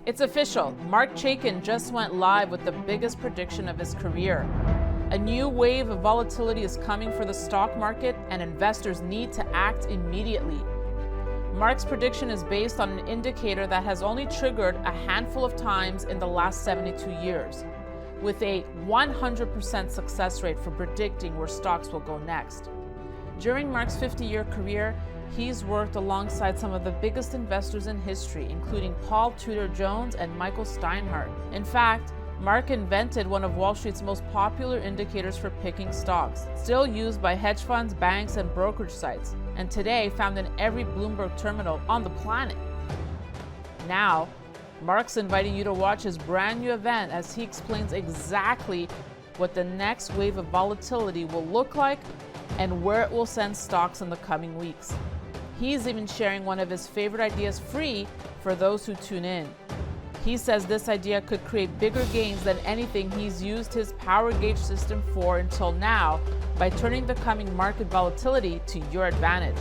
It's official. Mark Chaikin just went live with the biggest prediction of his career. A new wave of volatility is coming for the stock market, and investors need to act immediately. Mark's prediction is based on an indicator that has only triggered a handful of times in the last 72 years, with a 100% success rate for predicting where stocks will go next. During Mark's 50-year career, he's worked alongside some of the biggest investors in history, including Paul Tudor Jones and Michael Steinhardt. In fact, Mark invented one of Wall Street's most popular indicators for picking stocks, still used by hedge funds, banks, and brokerage sites, and today found in every Bloomberg terminal on the planet. Now, Mark's inviting you to watch his brand new event as he explains exactly what the next wave of volatility will look like and where it will send stocks in the coming weeks. He's even sharing one of his favorite ideas free for those who tune in. He says this idea could create bigger gains than anything he's used his power gauge system for until now by turning the coming market volatility to your advantage.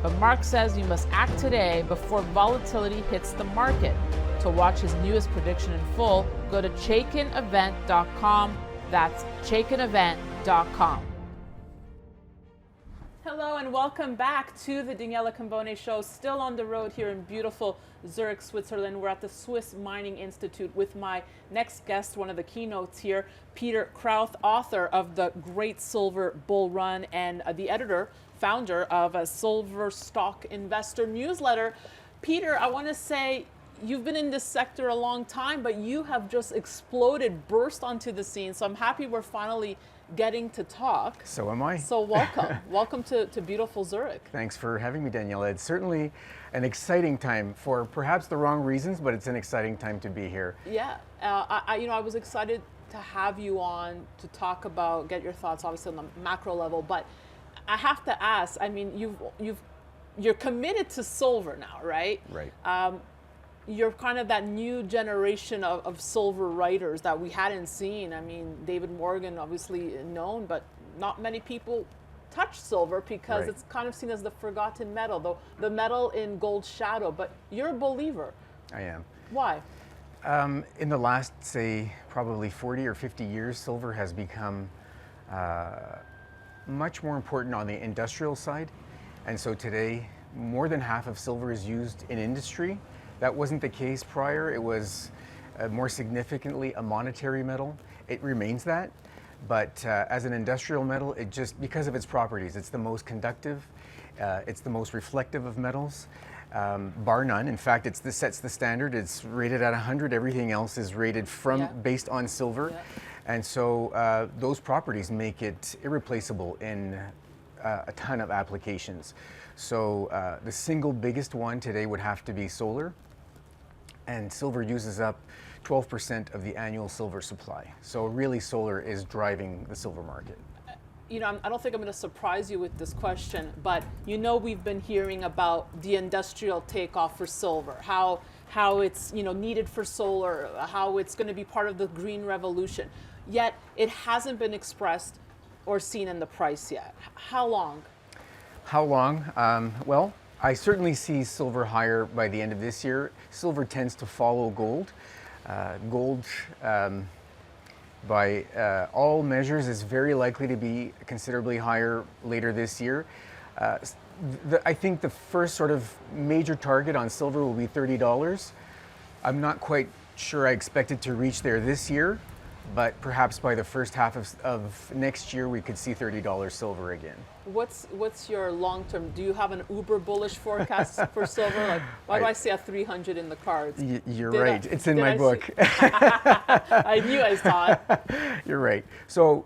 But Mark says you must act today before volatility hits the market. To watch his newest prediction in full, go to chaikinevent.com. That's chaikinevent.com. Hello and welcome back to the Daniela Cambone Show. Still on the road here in beautiful Zurich, Switzerland. We're at the Swiss Mining Institute with my next guest, one of the keynotes here, Peter Krauth, author of The Great Silver Bull Run and the editor, founder of a Silver Stock Investor newsletter. Peter, I want to say you've been in this sector a long time, but you have just exploded, burst onto the scene. So I'm happy we're finally getting to talk. So am I. So welcome. Welcome to beautiful Zurich. Thanks for having me, Daniela. It's certainly an exciting time for perhaps the wrong reasons, but it's an exciting time to be here. Yeah. I was excited to have you on to talk about, get your thoughts obviously on the macro level, but I have to ask, I mean, you're committed to silver now, right? Right. You're kind of that new generation of silver writers that we hadn't seen. I mean, David Morgan, obviously known, but not many people touch silver because Right. it's kind of seen as the forgotten metal, the metal in gold's shadow. But you're a believer. I am. Why? In the last, say, probably 40 or 50 years, silver has become much more important on the industrial side. And so today, more than half of silver is used in industry. That wasn't the case prior. It was more significantly a monetary metal. It remains that, but as an industrial metal, it just, because of its properties, it's the most conductive, it's the most reflective of metals, bar none. In fact, sets the standard. It's rated at 100. Everything else is rated based on silver. Yeah. And so those properties make it irreplaceable in a ton of applications. So the single biggest one today would have to be solar. And silver uses up 12% of the annual silver supply. So really solar is driving the silver market. You know, I don't think I'm going to surprise you with this question, but you know we've been hearing about the industrial takeoff for silver, how it's, you know, needed for solar, how it's going to be part of the green revolution. Yet it hasn't been expressed or seen in the price yet. How long? How long? Well, I certainly see silver higher by the end of this year. Silver tends to follow gold. Gold, by all measures, is very likely to be considerably higher later this year. I think the first sort of major target on silver will be $30. I'm not quite sure I expect it to reach there this year, but perhaps by the first half of next year, we could see $30 silver again. What's your long term? Do you have an uber bullish forecast for silver? Like, why do I see a 300 in the cards? You're right. It's in my book. I knew I saw it. You're right. So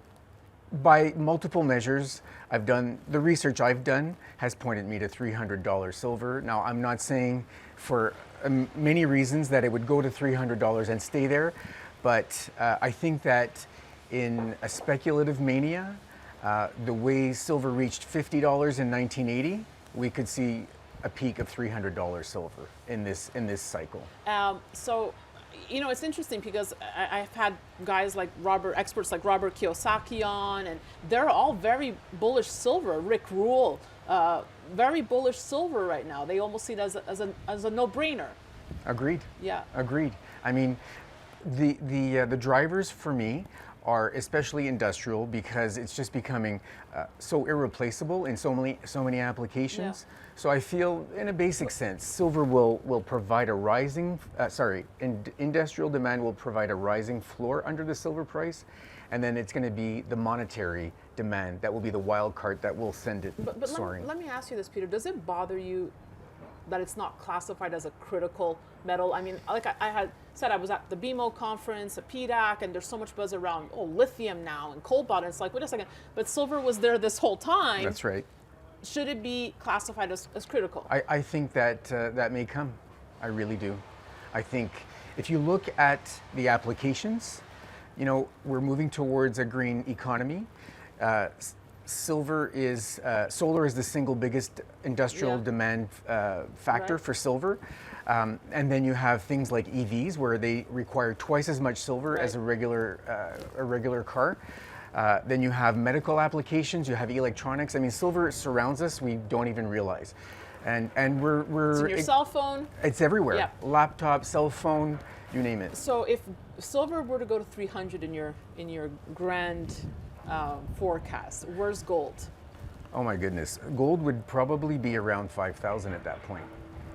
by multiple measures, the research I've done has pointed me to $300 silver. Now, I'm not saying for many reasons that it would go to $300 and stay there, but I think that in a speculative mania, the way silver reached $50 in 1980, we could see a peak of $300 silver in this cycle. So, you know, it's interesting because I've had guys like experts like Robert Kiyosaki on, and they're all very bullish silver. Rick Rule, very bullish silver right now. They almost see it as a no-brainer. Agreed. Yeah. Agreed. I mean, the drivers for me are especially industrial because it's just becoming so irreplaceable in so many applications. Yeah. So I feel, in a basic sense, silver will provide a rising, industrial demand will provide a rising floor under the silver price, and then it's going to be the monetary demand that will be the wild card that will send it But soaring. let me ask you this, Peter. Does it bother you that it's not classified as a critical metal? I mean, like I had said, I was at the BMO conference, at PDAC, and there's so much buzz around, lithium now and cobalt. And it's like, wait a second, but silver was there this whole time. That's right. Should it be classified as critical? I think that that may come. I really do. I think if you look at the applications, we're moving towards a green economy. Solar is the single biggest industrial demand factor for silver. And then you have things like EVs where they require twice as much silver as a regular car. Then you have medical applications, you have electronics. I mean, silver surrounds us, we don't even realize. And we're it's in your cell phone. It's everywhere. Yeah. Laptop, cell phone, you name it. So if silver were to go to 300 in your grand forecast, where's gold? Oh my goodness. Gold would probably be around 5,000 at that point.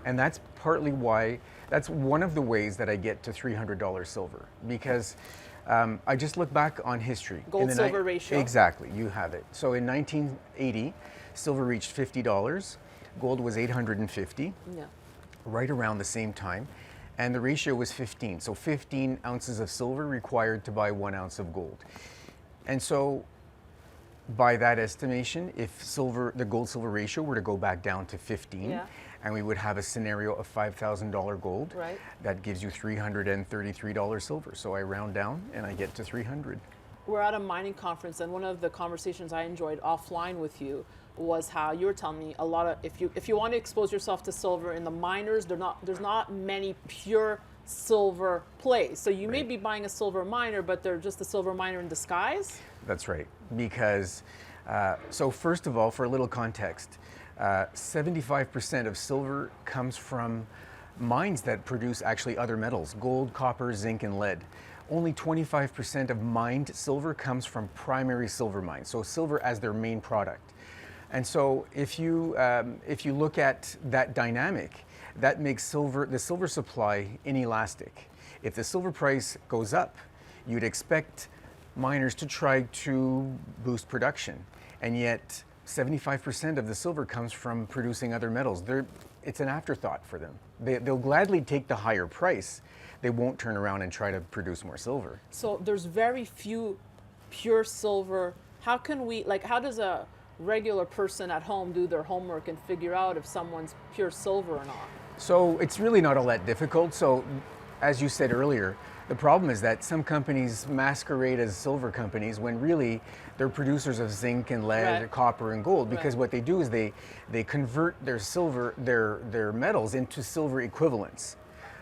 And that's partly why, that's one of the ways that I get to $300 silver, because I just look back on history. Gold-silver ratio. Exactly, you have it. So in 1980, silver reached $50, gold was 850, right around the same time, and the ratio was 15. So 15 ounces of silver required to buy 1 ounce of gold. And so by that estimation, if the gold-silver ratio were to go back down to 15, and we would have a scenario of $5,000 gold, that gives you $333 silver. So I round down and I get to 300. We're at a mining conference, and one of the conversations I enjoyed offline with you was how you were telling me a lot of, if you want to expose yourself to silver in the miners, there's not many pure silver plays. So you may be buying a silver miner, but they're just a silver miner in disguise? That's right. Because, so first of all, for a little context, 75% of silver comes from mines that produce actually other metals, gold, copper, zinc, and lead. Only 25% of mined silver comes from primary silver mines, so silver as their main product. And so if you look at that dynamic, that makes the silver supply inelastic. If the silver price goes up, you'd expect miners to try to boost production, and yet 75% of the silver comes from producing other metals. It's an afterthought for them. They'll gladly take the higher price. They won't turn around and try to produce more silver. So there's very few pure silver. How does a regular person at home do their homework and figure out if someone's pure silver or not? So it's really not all that difficult. So as you said earlier, the problem is that some companies masquerade as silver companies when really they're producers of zinc and lead, copper and gold, because what they do is they convert their metals into silver equivalents.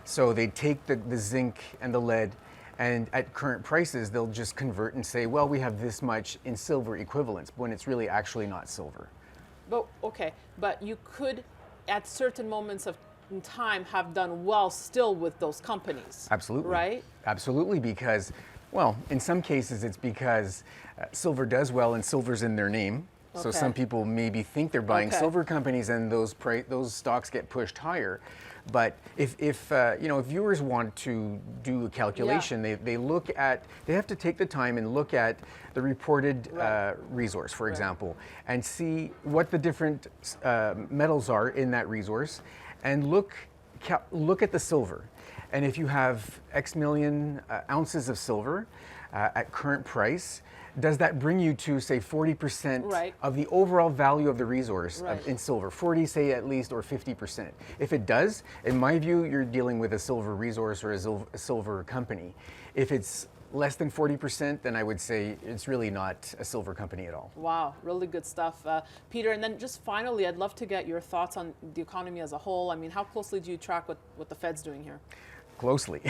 So they take the zinc and the lead, and at current prices they'll just convert and say, well, we have this much in silver equivalents, when it's really actually not silver. But you could at certain moments of time have done well still with those companies. Absolutely. Right? Absolutely, because, well, in some cases it's because silver does well and silver's in their name. So some people maybe think they're buying silver companies and those stocks get pushed higher. But if viewers want to do a calculation, they have to take the time and look at the reported resource, for example, and see what the different metals are in that resource, and look at the silver. And if you have X million ounces of silver at current price, does that bring you to, say, 40% of the overall value of the resource in silver? 40, say, at least, or 50%. If it does, in my view, you're dealing with a silver resource or a silver company. If it's less than 40%, then I would say it's really not a silver company at all. Wow, really good stuff. Peter, and then just finally, I'd love to get your thoughts on the economy as a whole. I mean, how closely do you track what the Fed's doing here? Closely.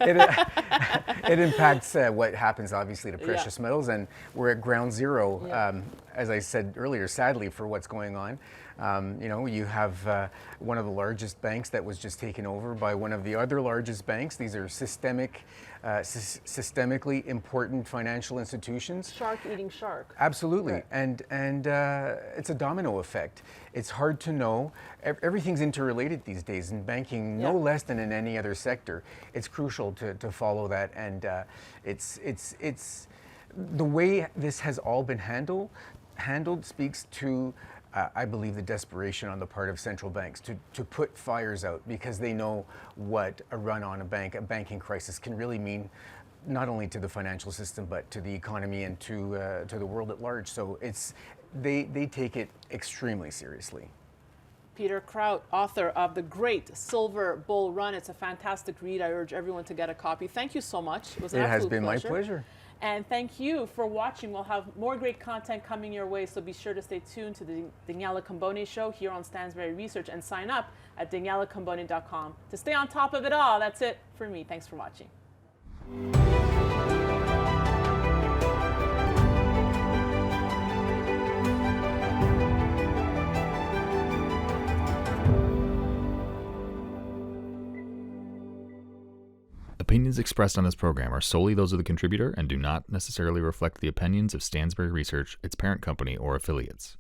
It impacts what happens, obviously, to precious metals, and we're at ground zero, as I said earlier, sadly, for what's going on. You have one of the largest banks that was just taken over by one of the other largest banks. These are systemically important financial institutions. Shark eating shark. Absolutely, Right. and it's a domino effect. It's hard to know. Everything's interrelated these days in banking, no less than in any other sector. It's crucial to follow that, and it's the way this has all been handled speaks to, I believe, the desperation on the part of central banks to put fires out, because they know what a run on a banking crisis can really mean, not only to the financial system, but to the economy and to the world at large. So they take it extremely seriously. Peter Krauth, author of The Great Silver Bull Run. It's a fantastic read. I urge everyone to get a copy. Thank you so much. It was an absolute pleasure. It has been my pleasure. And thank you for watching. We'll have more great content coming your way, so be sure to stay tuned to the Daniela Cambone Show here on Stansberry Research, and sign up at danielacambone.com to stay on top of it all. That's it for me. Thanks for watching. Opinions expressed on this program are solely those of the contributor and do not necessarily reflect the opinions of Stansberry Research, its parent company, or affiliates.